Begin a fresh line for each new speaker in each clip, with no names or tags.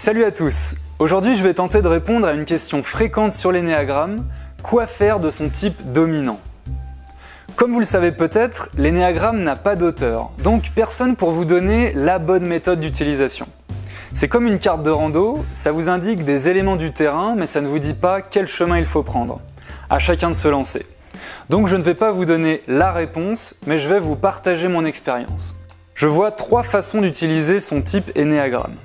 Salut à tous! Aujourd'hui, je vais tenter de répondre à une question fréquente sur l'énéagramme: quoi faire de son type dominant? Comme vous le savez peut-être, l'énéagramme n'a pas d'auteur, donc personne pour vous donner la bonne méthode d'utilisation. C'est comme une carte de rando, ça vous indique des éléments du terrain, mais ça ne vous dit pas quel chemin il faut prendre. À chacun de se lancer. Donc je ne vais pas vous donner la réponse, mais je vais vous partager mon expérience. Je vois 3 façons d'utiliser son type énéagramme.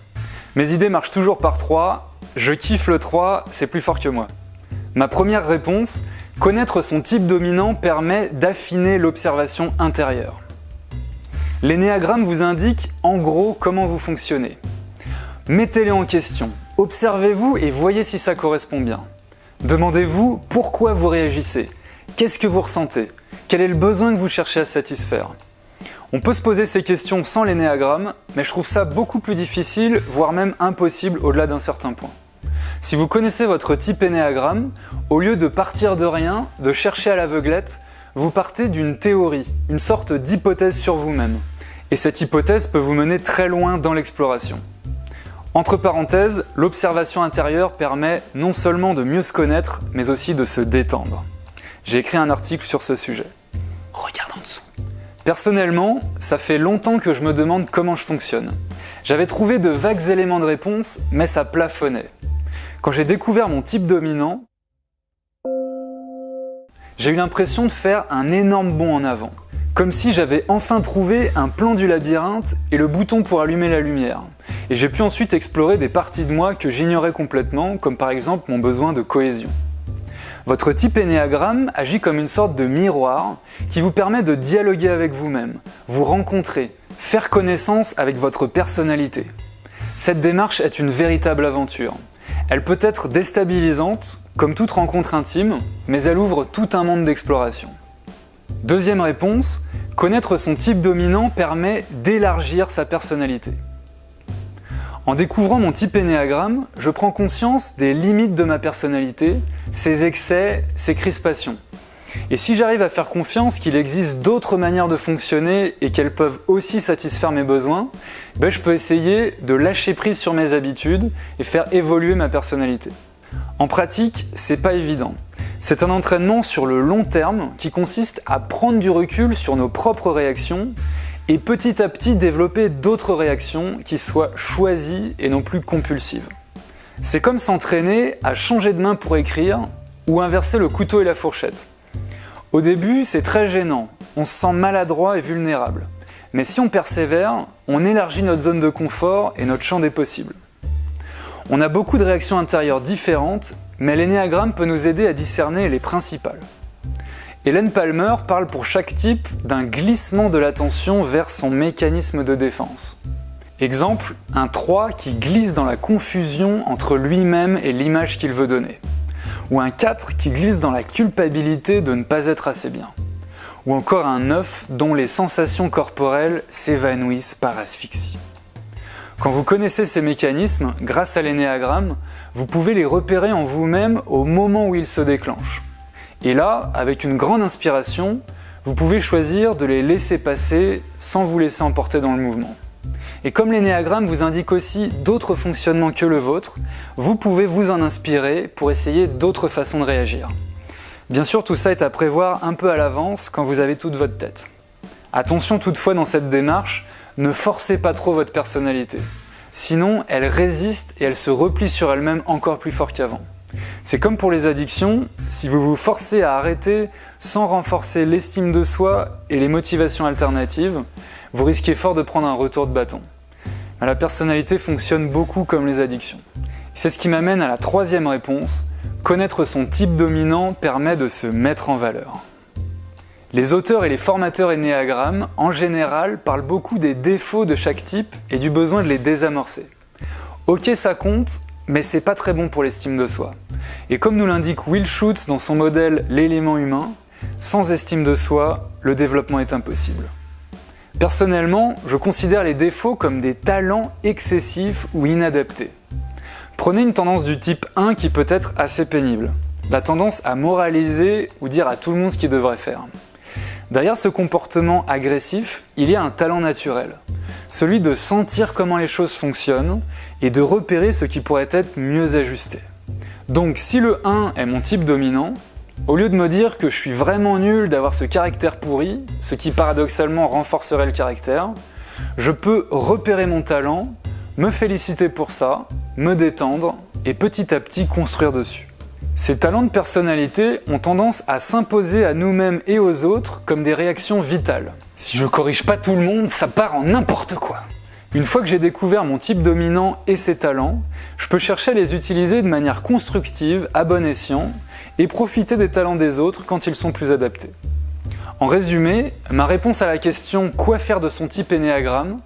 Mes idées marchent toujours par 3, je kiffe le 3, c'est plus fort que moi. Ma première réponse: connaître son type dominant permet d'affiner l'observation intérieure. L'énéagramme vous indique en gros comment vous fonctionnez. Mettez-les en question, observez-vous et voyez si ça correspond bien. Demandez-vous pourquoi vous réagissez, qu'est-ce que vous ressentez, quel est le besoin que vous cherchez à satisfaire. On peut se poser ces questions sans l'énéagramme, mais je trouve ça beaucoup plus difficile, voire même impossible au-delà d'un certain point. Si vous connaissez votre type énéagramme, au lieu de partir de rien, de chercher à l'aveuglette, vous partez d'une théorie, une sorte d'hypothèse sur vous-même. Et cette hypothèse peut vous mener très loin dans l'exploration. Entre parenthèses, l'observation intérieure permet non seulement de mieux se connaître, mais aussi de se détendre. J'ai écrit un article sur ce sujet. Regarde en dessous. Personnellement, ça fait longtemps que je me demande comment je fonctionne. J'avais trouvé de vagues éléments de réponse, mais ça plafonnait. Quand j'ai découvert mon type dominant, j'ai eu l'impression de faire un énorme bond en avant. Comme si j'avais enfin trouvé un plan du labyrinthe et le bouton pour allumer la lumière. Et j'ai pu ensuite explorer des parties de moi que j'ignorais complètement, comme par exemple mon besoin de cohésion. Votre type énéagramme agit comme une sorte de miroir qui vous permet de dialoguer avec vous-même, vous rencontrer, faire connaissance avec votre personnalité. Cette démarche est une véritable aventure. Elle peut être déstabilisante, comme toute rencontre intime, mais elle ouvre tout un monde d'exploration. Deuxième réponse: connaître son type dominant permet d'élargir sa personnalité. En découvrant mon type énéagramme, je prends conscience des limites de ma personnalité, ses excès, ses crispations. Et si j'arrive à faire confiance qu'il existe d'autres manières de fonctionner et qu'elles peuvent aussi satisfaire mes besoins, je peux essayer de lâcher prise sur mes habitudes et faire évoluer ma personnalité. En pratique, c'est pas évident. C'est un entraînement sur le long terme qui consiste à prendre du recul sur nos propres réactions et petit à petit développer d'autres réactions qui soient choisies et non plus compulsives. C'est comme s'entraîner à changer de main pour écrire ou inverser le couteau et la fourchette. Au début, c'est très gênant, on se sent maladroit et vulnérable. Mais si on persévère, on élargit notre zone de confort et notre champ des possibles. On a beaucoup de réactions intérieures différentes, mais l'énéagramme peut nous aider à discerner les principales. Hélène Palmer parle pour chaque type d'un glissement de l'attention vers son mécanisme de défense. Exemple, un 3 qui glisse dans la confusion entre lui-même et l'image qu'il veut donner. Ou un 4 qui glisse dans la culpabilité de ne pas être assez bien. Ou encore un 9 dont les sensations corporelles s'évanouissent par asphyxie. Quand vous connaissez ces mécanismes, grâce à l'énéagramme, vous pouvez les repérer en vous-même au moment où ils se déclenchent. Et là, avec une grande inspiration, vous pouvez choisir de les laisser passer sans vous laisser emporter dans le mouvement. Et comme l'énéagramme vous indique aussi d'autres fonctionnements que le vôtre, vous pouvez vous en inspirer pour essayer d'autres façons de réagir. Bien sûr, tout ça est à prévoir un peu à l'avance quand vous avez toute votre tête. Attention toutefois dans cette démarche, ne forcez pas trop votre personnalité. Sinon, elle résiste et elle se replie sur elle-même encore plus fort qu'avant. C'est comme pour les addictions, si vous vous forcez à arrêter sans renforcer l'estime de soi et les motivations alternatives, vous risquez fort de prendre un retour de bâton. Mais la personnalité fonctionne beaucoup comme les addictions. C'est ce qui m'amène à la troisième réponse: connaître son type dominant permet de se mettre en valeur. Les auteurs et les formateurs énéagramme, en général, parlent beaucoup des défauts de chaque type et du besoin de les désamorcer. Ok, ça compte, mais c'est pas très bon pour l'estime de soi. Et comme nous l'indique Will Schutz dans son modèle L'élément humain, sans estime de soi, le développement est impossible. Personnellement, je considère les défauts comme des talents excessifs ou inadaptés. Prenez une tendance du type 1 qui peut être assez pénible. La tendance à moraliser ou dire à tout le monde ce qu'il devrait faire. Derrière ce comportement agressif, il y a un talent naturel. Celui de sentir comment les choses fonctionnent et de repérer ce qui pourrait être mieux ajusté. Donc si le 1 est mon type dominant, au lieu de me dire que je suis vraiment nul d'avoir ce caractère pourri, ce qui paradoxalement renforcerait le caractère, je peux repérer mon talent, me féliciter pour ça, me détendre et petit à petit construire dessus. Ces talents de personnalité ont tendance à s'imposer à nous-mêmes et aux autres comme des réactions vitales. Si je corrige pas tout le monde, ça part en n'importe quoi. Une fois que j'ai découvert mon type dominant et ses talents, je peux chercher à les utiliser de manière constructive, à bon escient, et profiter des talents des autres quand ils sont plus adaptés. En résumé, ma réponse à la question « Quoi faire de son type énéagramme ?»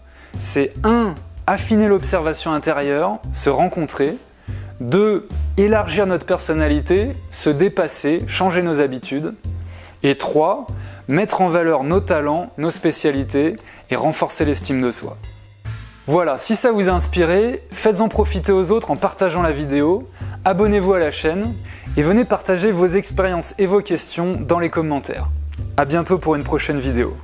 c'est 1. Affiner l'observation intérieure, se rencontrer. 2. Élargir notre personnalité, se dépasser, changer nos habitudes. Et 3. Mettre en valeur nos talents, nos spécialités et renforcer l'estime de soi. Voilà, si ça vous a inspiré, faites-en profiter aux autres en partageant la vidéo, abonnez-vous à la chaîne et venez partager vos expériences et vos questions dans les commentaires. À bientôt pour une prochaine vidéo.